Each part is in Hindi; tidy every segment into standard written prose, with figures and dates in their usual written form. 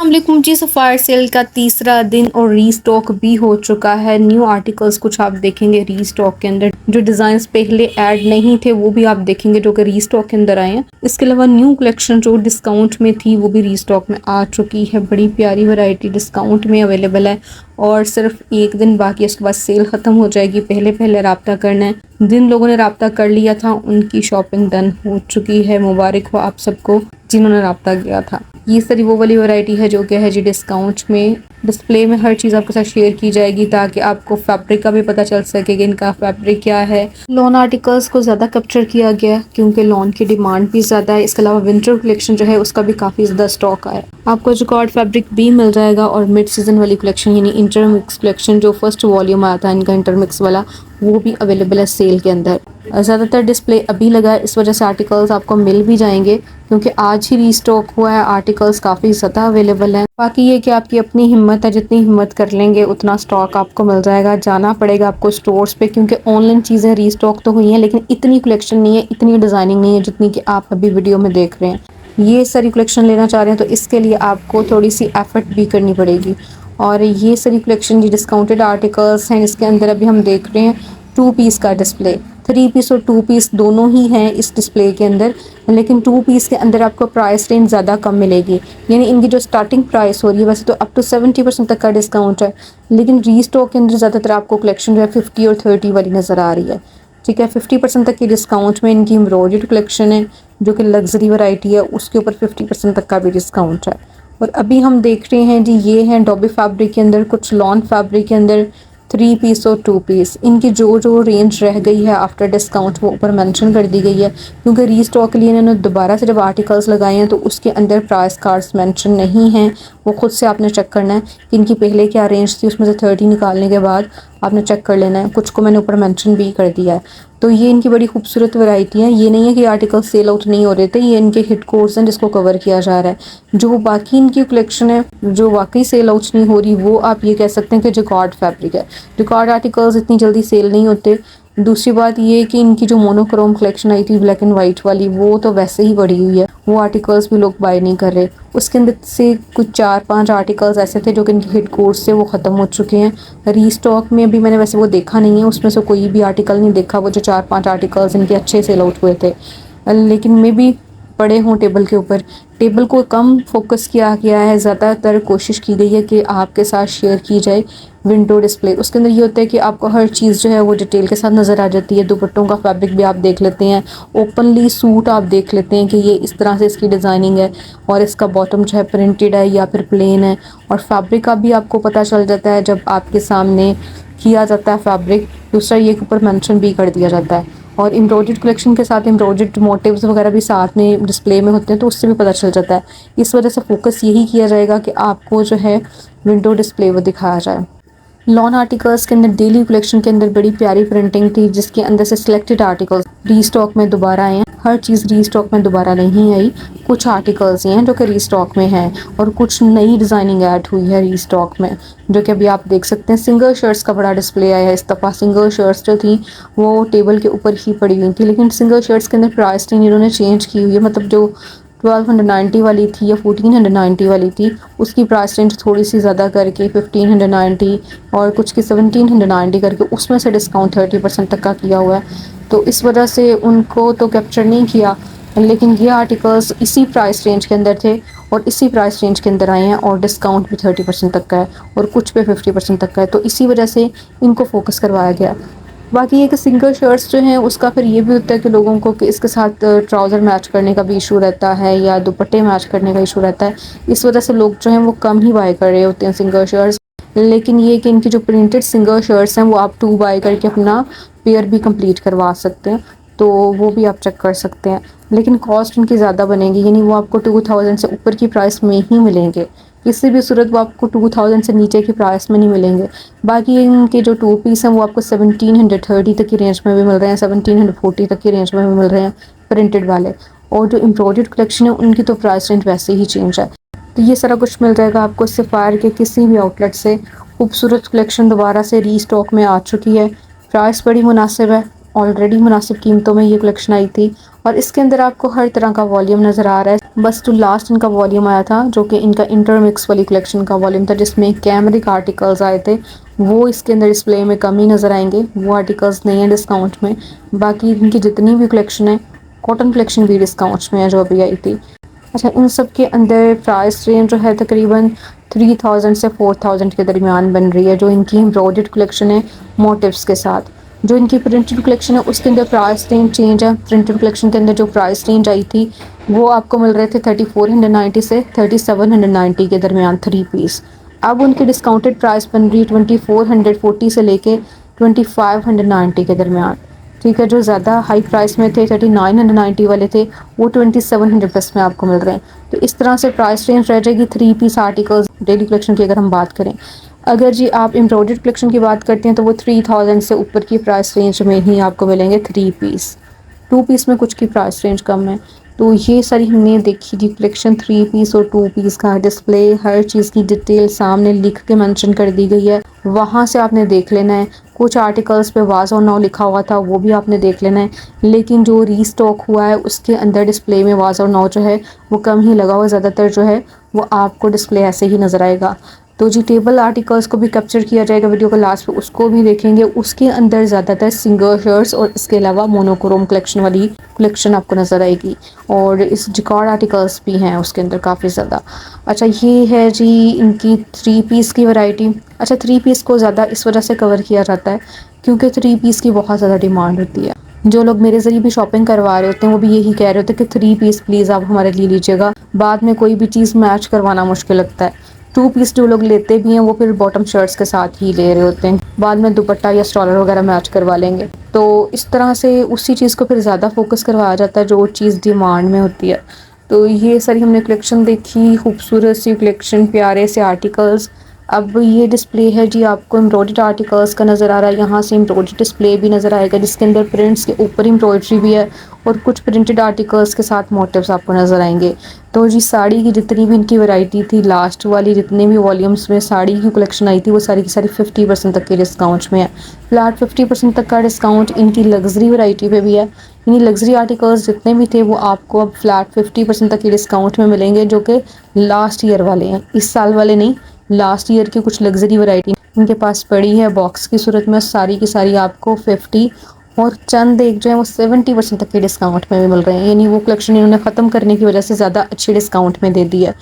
अस्सलाम जी। सफ़ायर सेल का तीसरा दिन और रीस्टॉक भी हो चुका है। न्यू आर्टिकल्स कुछ आप देखेंगे रीस्टॉक के अंदर, जो डिज़ाइंस पहले ऐड नहीं थे वो भी आप देखेंगे जो कि रीस्टॉक के अंदर आए हैं। इसके अलावा न्यू कलेक्शन जो डिस्काउंट में थी वो भी रीस्टॉक में आ चुकी है। बड़ी प्यारी वैरायटी डिस्काउंट में अवेलेबल है और सिर्फ एक दिन बाकी, उसके बाद सेल ख़त्म हो जाएगी। पहले पहले रब्ता करना है। जिन लोगों ने रब्ता कर लिया था उनकी शॉपिंग डन हो चुकी है। मुबारक हो आप सबको जिन्होंने रब्ता किया था। ये सारी वो वाली वैरायटी है जो कि है जी डिस्काउंट में। डिस्प्ले में हर चीज़ आपके साथ शेयर की जाएगी ताकि आपको फैब्रिक का भी पता चल सके कि इनका फैब्रिक क्या है। लॉन आर्टिकल्स को ज़्यादा कैप्चर किया गया है क्योंकि लॉन की डिमांड भी ज़्यादा है। इसके अलावा विंटर कलेक्शन जो है उसका भी काफ़ी ज़्यादा स्टॉक आया। आपको जॉकार्ड फैब्रिक भी मिल जाएगा और मिड सीजन वाली कलेक्शन यानी इंटरमिक्स कलेक्शन जो फर्स्ट वॉल्यूम आया था इनका इंटरमिक्स वाला, वो भी अवेलेबल है सेल के अंदर। ज़्यादातर डिस्प्ले अभी लगा है, इस वजह से आर्टिकल्स आपको मिल भी जाएंगे क्योंकि आज ही रीस्टॉक हुआ है। आर्टिकल्स काफ़ी ज़्यादा अवेलेबल हैं। बाकी ये कि आपकी अपनी हिम्मत है, जितनी हिम्मत कर लेंगे उतना स्टॉक आपको मिल जाएगा। जाना पड़ेगा आपको स्टोर्स पे क्योंकि ऑनलाइन चीज़ें रीस्टॉक तो हुई हैं लेकिन इतनी कलेक्शन नहीं है, इतनी डिज़ाइनिंग नहीं है जितनी कि आप अभी वीडियो में देख रहे हैं। ये सारी कलेक्शन लेना चाह रहे हैं तो इसके लिए आपको थोड़ी सी एफर्ट भी करनी पड़ेगी। और ये सारी कलेक्शन जो डिस्काउंटेड आर्टिकल्स हैं इसके अंदर अभी हम देख रहे हैं 2 पीस का डिस्प्ले। 3 पीस और 2 पीस दोनों ही हैं इस डिस्प्ले के अंदर, लेकिन 2 पीस के अंदर आपको प्राइस रेंज ज़्यादा कम मिलेगी। यानी इनकी जो स्टार्टिंग प्राइस हो रही है वैसे तो अप टू 70% तक का डिस्काउंट है, लेकिन रीस्टॉक के अंदर ज़्यादातर आपको कलेक्शन जो है 50 और 30 वाली नज़र आ रही है। ठीक है, 50% तक की डिस्काउंट में इनकी एम्ब्रॉयडर्ड कलेक्शन है जो कि लग्जरी वैरायटी है, उसके ऊपर 50% तक का भी डिस्काउंट है। और अभी हम देख रहे हैं जी ये हैं डॉबी फैब्रिक के अंदर, कुछ लॉन फैब्रिक के अंदर 3 पीस और 2 पीस। इनकी जो जो रेंज रह गई है आफ्टर डिस्काउंट वो ऊपर मेंशन कर दी गई है क्योंकि रीस्टॉक के लिए इन्होंने दोबारा से जब आर्टिकल्स लगाए हैं तो उसके अंदर प्राइस कार्ड्स मेंशन नहीं हैं। वो खुद से आपने चेक करना है कि इनकी पहले क्या रेंज थी, उसमें से 30 निकालने के बाद आपने चेक कर लेना है। कुछ को मैंने ऊपर मेंशन भी कर दिया है। तो ये इनकी बड़ी खूबसूरत वैरायटी है। ये नहीं है कि आर्टिकल सेल आउट नहीं हो रहे थे, ये इनके हिट कोर्स हैं जिसको कवर किया जा रहा है। जो बाकी इनकी कलेक्शन है जो वाकई सेल आउट नहीं हो रही वो आप ये कह सकते हैं कि जॉकार्ड फैब्रिक है। जॉकार्ड आर्टिकल्स इतनी जल्दी सेल नहीं होते। दूसरी बात ये कि इनकी जो मोनोक्रोम कलेक्शन आई थी ब्लैक एंड वाइट वाली, वो तो वैसे ही बढ़ी हुई है, वो आर्टिकल्स भी लोग बाय नहीं कर रहे। उसके अंदर से कुछ 4-5 आर्टिकल्स ऐसे थे जो कि इनके हिट कोर्स से वो ख़त्म हो चुके हैं। रीस्टॉक में अभी मैंने वैसे वो देखा नहीं है, उसमें से कोई भी आर्टिकल नहीं देखा वो जो 4-5 आर्टिकल्स इनके अच्छे सेल आउट हुए थे, लेकिन मे भी पड़े हों टेबल के ऊपर। टेबल को कम फोकस किया गया है, ज़्यादातर कोशिश की गई है कि आपके साथ शेयर की जाए विंडो डिस्प्ले। उसके अंदर ये होता है कि आपको हर चीज़ जो है वो डिटेल के साथ नज़र आ जाती है। दुपट्टों का फैब्रिक भी आप देख लेते हैं, ओपनली सूट आप देख लेते हैं कि ये इस तरह से इसकी डिज़ाइनिंग है और इसका बॉटम जो है प्रिंटेड है या फिर प्लेन है। और फैब्रिक का भी आपको पता चल जाता है जब आपके सामने किया जाता है फैब्रिक। दूसरा ये ऊपर मेंशन भी कर दिया जाता है। और एम्ब्रॉयडर्ड कलेक्शन के साथ एम्ब्रॉयडर्ड मोटिव्स वगैरह भी साथ में डिस्प्ले में होते हैं तो उससे भी पता चल जाता है। इस वजह से फोकस यही किया जाएगा कि आपको जो है विंडो डिस्प्ले वो दिखाया जाए। लॉन आर्टिकल्स के अंदर डेली कलेक्शन के अंदर बड़ी प्यारी प्रिंटिंग थी जिसके अंदर से सिलेक्टेड आर्टिकल्स रीस्टॉक में दोबारा आए हैं। हर चीज़ रीस्टॉक में दोबारा नहीं आई, कुछ आर्टिकल्स ही हैं जो कि रीस्टॉक में हैं और कुछ नई डिज़ाइनिंग ऐड हुई है रीस्टॉक में जो कि अभी आप देख सकते हैं। सिंगल शर्ट्स का बड़ा डिस्प्ले आया है इस दफ़ा। सिंगल शर्ट्स जो थी वो टेबल के ऊपर ही पड़ी हुई थी, लेकिन सिंगल शर्ट्स के अंदर प्राइस रेंज इन्होंने चेंज की हुई है। मतलब जो 1290 वाली थी या 1490 वाली थी उसकी प्राइस रेंज थोड़ी सी ज़्यादा करके 1590 और कुछ की 1790 करके उसमें से डिस्काउंट 30% तक का किया हुआ है। तो इस वजह से उनको तो कैप्चर नहीं किया, लेकिन ये आर्टिकल्स इसी प्राइस रेंज के अंदर थे और इसी प्राइस रेंज के अंदर आए हैं और डिस्काउंट भी 30% तक का है और कुछ पे 50% तक का है। तो इसी वजह से इनको फोकस करवाया गया। बाकी ये कि सिंगल शर्ट्स जो हैं उसका फिर ये भी होता है कि लोगों को कि इसके साथ ट्राउज़र मैच करने का भी इशू रहता है या दुपट्टे मैच करने का इशू रहता है। इस वजह से लोग जो हैं वो कम ही बाय कर रहे होते हैं सिंगल शर्ट्स। लेकिन ये कि इनकी जो प्रिंटेड सिंगल शर्ट्स हैं वो आप 2 बाय करके अपना पेयर भी कंप्लीट करवा सकते हैं, तो वो भी आप चेक कर सकते हैं। लेकिन कॉस्ट उनकी ज़्यादा बनेगी, यानी वो आपको 2000 से ऊपर की प्राइस में ही मिलेंगे। किसी भी सूरत वो आपको 2000 से नीचे की प्राइस में नहीं मिलेंगे। बाकी इनके जो 2 पीस हैं वो आपको 1730 तक की रेंज में भी मिल रहे हैं, 1740 तक की रेंज में भी मिल रहे हैं प्रिंटेड वाले। और जो एम्ब्रॉयडर्ड कलेक्शन है उनकी तो प्राइस रेंज वैसे ही चेंज है। तो ये सारा कुछ मिल जाएगा आपको सफ़ायर के किसी भी आउटलेट से। खूबसूरत कलेक्शन दोबारा से रीस्टॉक में आ चुकी है, प्राइस बड़ी मुनासिब है ऑलरेडी मुनासिब कीमतों में ये कलेक्शन आई थी और इसके अंदर आपको हर तरह का वॉल्यूम नज़र आ रहा है। बस जो लास्ट इनका वॉल्यूम आया था जो कि इनका इंटरमिक्स वाली कलेक्शन का वॉल्यूम था जिसमें कैमरिक आर्टिकल्स आए थे, वो इसके अंदर डिस्प्ले में कम ही नज़र आएंगे, वो आर्टिकल्स नहीं है डिस्काउंट में। बाकी इनकी जितनी भी कलेक्शन है, कॉटन कलेक्शन भी डिस्काउंट में है जो अभी आई थी। अच्छा, इन सब के अंदर प्राइस रेंज जो है तकरीबन 3000 से 4000 के दरमियान बन रही है। जो इनकी एम्ब्रॉयडर्ड कलेक्शन है मोटिव्स के साथ, जो इनकी प्रिंटेड कलेक्शन है उसके अंदर प्राइस रेंज चेंज है। प्रिंटेड कलेक्शन के अंदर जो प्राइस रेंज आई थी वो आपको मिल रहे थे 3490 से 3790 के दरमियान 3 पीस। अब उनकी डिस्काउंटेड प्राइस बन रही है 2440 से लेके 2590 के दरमियान। ठीक है, जो ज़्यादा हाई प्राइस में थे 3990 वाले थे वो 2700 प्लस में आपको मिल रहे हैं। तो इस तरह से प्राइस रेंज रह जाएगी 3 पीस आर्टिकल्स डेली कलेक्शन की अगर हम बात करें। अगर जी आप एम्ब्रॉयडर्ड कलेक्शन की बात करते हैं तो वो 3000 से ऊपर की प्राइस रेंज में ही आपको मिलेंगे 3 पीस। 2 पीस में कुछ की प्राइस रेंज कम है। तो ये सारी हमने देखी थी कलेक्शन 3 पीस और 2 पीस का डिस्प्ले, हर चीज़ की डिटेल सामने लिख के मेंशन कर दी गई है, वहाँ से आपने देख लेना है। कुछ आर्टिकल्स पे वाज और नाउ लिखा हुआ था वो भी आपने देख लेना है, लेकिन जो रीस्टॉक हुआ है उसके अंदर डिस्प्ले में वाज और नाउ जो है वो कम ही लगा हुआ, ज़्यादातर जो है वो आपको डिस्प्ले ऐसे ही नज़र आएगा। तो जी टेबल आर्टिकल्स को भी कैप्चर किया जाएगा वीडियो के लास्ट में, उसको भी देखेंगे। उसके अंदर ज़्यादातर सिंगल शर्ट्स और इसके अलावा मोनोक्रोम कलेक्शन वाली कलेक्शन आपको नज़र आएगी और इस जिकॉर्ड आर्टिकल्स भी हैं उसके अंदर काफ़ी ज़्यादा। अच्छा, ये है जी इनकी 3 पीस की वैरायटी। अच्छा, 3 पीस को ज़्यादा इस वजह से कवर किया जाता है क्योंकि 3 पीस की बहुत ज़्यादा डिमांड होती है। जो लोग मेरे ज़रिए भी शॉपिंग करवा रहे होते हैं वो भी यही कह रहे होते हैं कि 3 पीस प्लीज़ आप हमारे लिए लीजिएगा, बाद में कोई भी चीज़ मैच करवाना मुश्किल लगता है। 2 पीस जो लोग लेते भी हैं वो फिर बॉटम शर्ट्स के साथ ही ले रहे होते हैं, बाद में दुपट्टा या स्टॉलर वगैरह मैच करवा लेंगे। तो इस तरह से उसी चीज़ को फिर ज़्यादा फोकस करवाया जाता है जो चीज़ डिमांड में होती है। तो ये सारी हमने कलेक्शन देखी, खूबसूरत सी कलेक्शन, प्यारे से आर्टिकल्स। अब ये डिस्प्ले है जी आपको एम्ब्रॉयडर्ड आर्टिकल्स का नज़र आ रहा है, यहाँ से एम्ब्रॉयडर्ड डिस्प्ले भी नज़र आएगा जिसके अंदर प्रिंट्स के ऊपर एम्ब्रॉयडरी भी है और कुछ प्रिंटेड आर्टिकल्स के साथ मोटिव्स आपको नज़र आएंगे। तो जी साड़ी की जितनी भी इनकी वैरायटी थी, लास्ट वाली जितने भी वॉल्यूम्स में साड़ी की कलेक्शन आई थी वो सारी की सारी 50% तक के डिस्काउंट में है। फ्लैट 50% तक का डिस्काउंट इनकी लग्जरी वैरायटी पे भी है। यानी लग्जरी आर्टिकल्स जितने भी थे वो आपको अब फ्लैट 50% तक के डिस्काउंट में मिलेंगे, जो कि लास्ट ईयर वाले हैं, इस साल वाले नहीं। लास्ट ईयर की कुछ लग्जरी वैरायटी इनके पास पड़ी है बॉक्स की सूरत में, सारी की सारी आपको 50 और चंद एक जो है वो 70% तक के डिस्काउंट में भी मिल रहे हैं। यानी वो कलेक्शन इन्होंने ख़त्म करने की वजह से ज़्यादा अच्छे डिस्काउंट में दे दी है।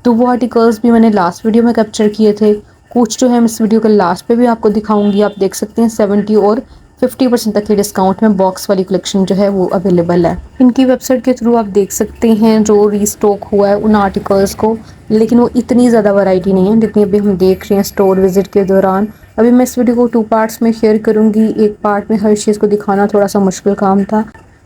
तो वो आर्टिकल्स भी मैंने लास्ट वीडियो में कैप्चर किए थे, कुछ जो है मैं इस वीडियो के लास्ट पे भी आपको दिखाऊंगी। आप देख सकते हैं 70 और 50% तक के डिस्काउंट में बॉक्स वाली कलेक्शन जो है वो अवेलेबल है। इनकी वेबसाइट के थ्रू आप देख सकते हैं जो रीस्टॉक हुआ है उन आर्टिकल्स को, लेकिन वो इतनी ज़्यादा वैरायटी नहीं है जितनी अभी हम देख रहे हैं स्टोर विजिट के दौरान। अभी मैं इस वीडियो को 2 पार्ट्स में शेयर करूँगी, एक पार्ट में हर चीज़ को दिखाना थोड़ा सा मुश्किल काम था।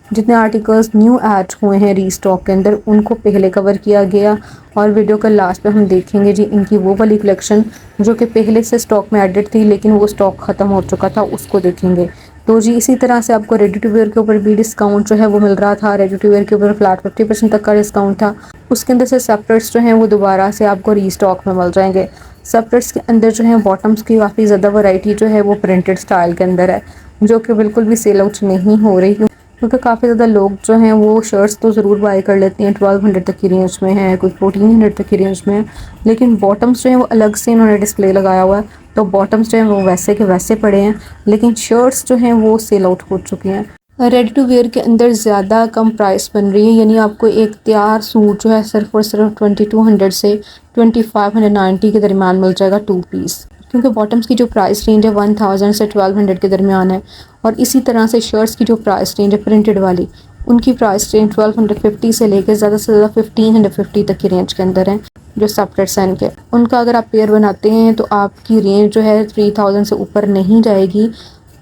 जितने आर्टिकल्स न्यू ऐड हुए हैं रीस्टॉक के अंदर उनको पहले कवर किया गया और वीडियो के लास्ट पे हम देखेंगे जी इनकी वो वाली कलेक्शन जो कि पहले से स्टॉक में एडेड थी लेकिन वो स्टॉक ख़त्म हो चुका था, उसको देखेंगे। तो जी इसी तरह से आपको रेडी टू वेयर के ऊपर भी डिस्काउंट जो है वो मिल रहा था। रेडी टू वेयर के ऊपर फ्लैट 50% तक का डिस्काउंट था। उसके अंदर से सेपरेट्स जो हैं वो दोबारा से आपको रीस्टॉक में मिल जाएंगे। सेपरेट्स के अंदर जो है बॉटम्स की काफ़ी ज़्यादा वैरायटी जो है वो प्रिंटेड स्टाइल के अंदर है, जो कि बिल्कुल भी सेल आउट नहीं हो रही क्योंकि काफ़ी ज़्यादा लोग जो हैं वो शर्ट्स तो ज़रूर बाय कर लेते हैं, 1200 तक की रेंज में है, कुछ 1400 तक की रेंज में है, लेकिन बॉटम्स जो हैं वो अलग से इन्होंने डिस्प्ले लगाया हुआ है। तो बॉटम्स जो हैं वो वैसे के वैसे पड़े हैं, लेकिन शर्ट्स जो हैं वो सेल आउट हो चुकी हैं। रेडी टू वेयर के अंदर ज़्यादा कम प्राइस बन रही है, यानी आपको एक तैयार सूट जो है सिर्फ और सिर्फ 2200 से 2590 के दरमियान मिल जाएगा 2 पीस, क्योंकि बॉटम्स की जो प्राइस रेंज है 1000 से 1200 के दरमियान है। और इसी तरह से शर्ट्स की जो प्राइस रेंज है प्रिंटेड वाली, उनकी प्राइस रेंज 1250 से लेकर ज़्यादा से ज़्यादा 1550 तक की रेंज के अंदर है। जो सेपरेट सन के उनका अगर आप पेयर बनाते हैं तो आपकी रेंज जो है 3000 से ऊपर नहीं जाएगी।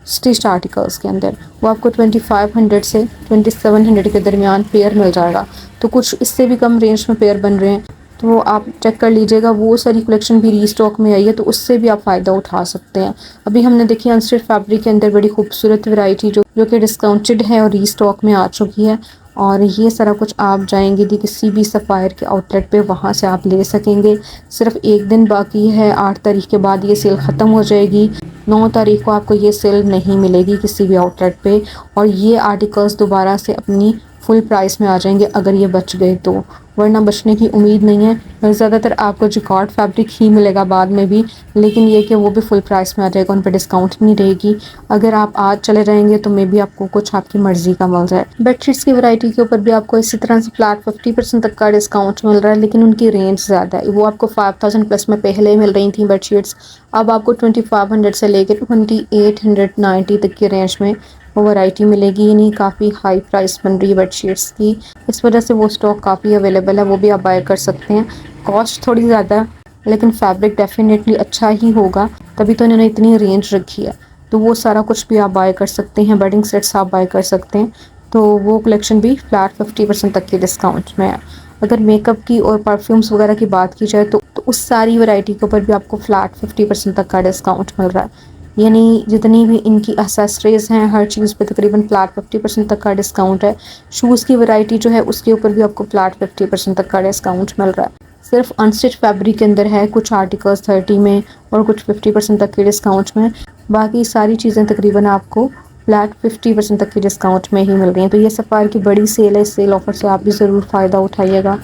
स्टिच्ड आर्टिकल्स के अंदर वो आपको 2500 से 2700 के दरमियान पेयर मिल जाएगा। तो कुछ इससे भी कम रेंज में पेयर बन रहे हैं, तो वो आप चेक कर लीजिएगा। वो सारी कलेक्शन भी रीस्टॉक में आई है, तो उससे भी आप फ़ायदा उठा सकते हैं। अभी हमने देखी अनस्टिच फैब्रिक के अंदर बड़ी खूबसूरत वैरायटी जो कि डिस्काउंटेड है और रीस्टॉक में आ चुकी है। और ये सारा कुछ आप जाएंगे दी किसी भी सफ़ायर के आउटलेट पे, वहाँ से आप ले सकेंगे। सिर्फ एक दिन बाकी है, 8 तारीख के बाद ये सेल ख़त्म हो जाएगी। 9 तारीख को आपको ये सेल नहीं मिलेगी किसी भी आउटलेट पे, और ये आर्टिकल्स दोबारा से अपनी फुल प्राइस में आ जाएंगे अगर ये बच गए तो, वरना बचने की उम्मीद नहीं है। ज़्यादातर आपको जिकॉर्ड फैब्रिक ही मिलेगा बाद में भी, लेकिन ये कि वो भी फुल प्राइस में आ जाएगा, उन पर डिस्काउंट नहीं रहेगी। अगर आप आज चले जाएंगे तो मे बी आपको कुछ आपकी मर्ज़ी का मिल जाए। बेडशीट्स की वैरायटी के ऊपर भी आपको इसी तरह से फ्लैट 50% तक का डिस्काउंट मिल रहा है, लेकिन उनकी रेंज ज़्यादा है। वो आपको 5000 प्लस में पहले मिल रही थी बेडशीट्स, अब आपको 2500 से लेकर 2890 तक की रेंज में वो वैरायटी मिलेगी, यानी काफ़ी हाई प्राइस बन रही है बेडशीट्स की। इस वजह से वो स्टॉक काफ़ी अवेलेबल है, वो भी आप बाय कर सकते हैं। कॉस्ट थोड़ी ज़्यादा है, लेकिन फैब्रिक डेफिनेटली अच्छा ही होगा, तभी तो इन्होंने इतनी रेंज रखी है। तो वो सारा कुछ भी आप बाय कर सकते हैं, बेडिंग सेट्स आप बाय कर सकते हैं, तो वो कलेक्शन भी फ्लैट 50% तक की डिस्काउंट में है। अगर मेकअप की और परफ्यूम्स वगैरह की बात की जाए तो उस सारी वैरायटी के ऊपर भी आपको फ्लैट 50% तक का डिस्काउंट मिल रहा है। यानी जितनी भी इनकी एक्सेसरीज़ हैं हर चीज़ पे तकरीबन फ्लैट 50% तक का डिस्काउंट है। शूज़ की वैरायटी जो है उसके ऊपर भी आपको फ्लैट 50% तक का डिस्काउंट मिल रहा है। सिर्फ अनस्टिच फैब्रिक के अंदर है कुछ आर्टिकल्स 30 में और कुछ 50% तक के डिस्काउंट में, बाकी सारी चीज़ें तकरीबन आपको फ्लैट 50% तक के डिस्काउंट में ही मिल रही हैं। तो ये सफ़ार की बड़ी सेल है, इस सेल ऑफर से आप भी ज़रूर फ़ायदा उठाइएगा।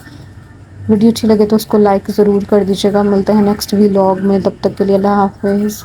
वीडियो अच्छी लगे तो उसको लाइक ज़रूर कर दीजिएगा। मिलते हैं नेक्स्ट व्लॉग में, तब तक के लिए अल्लाह हाफ़िज़।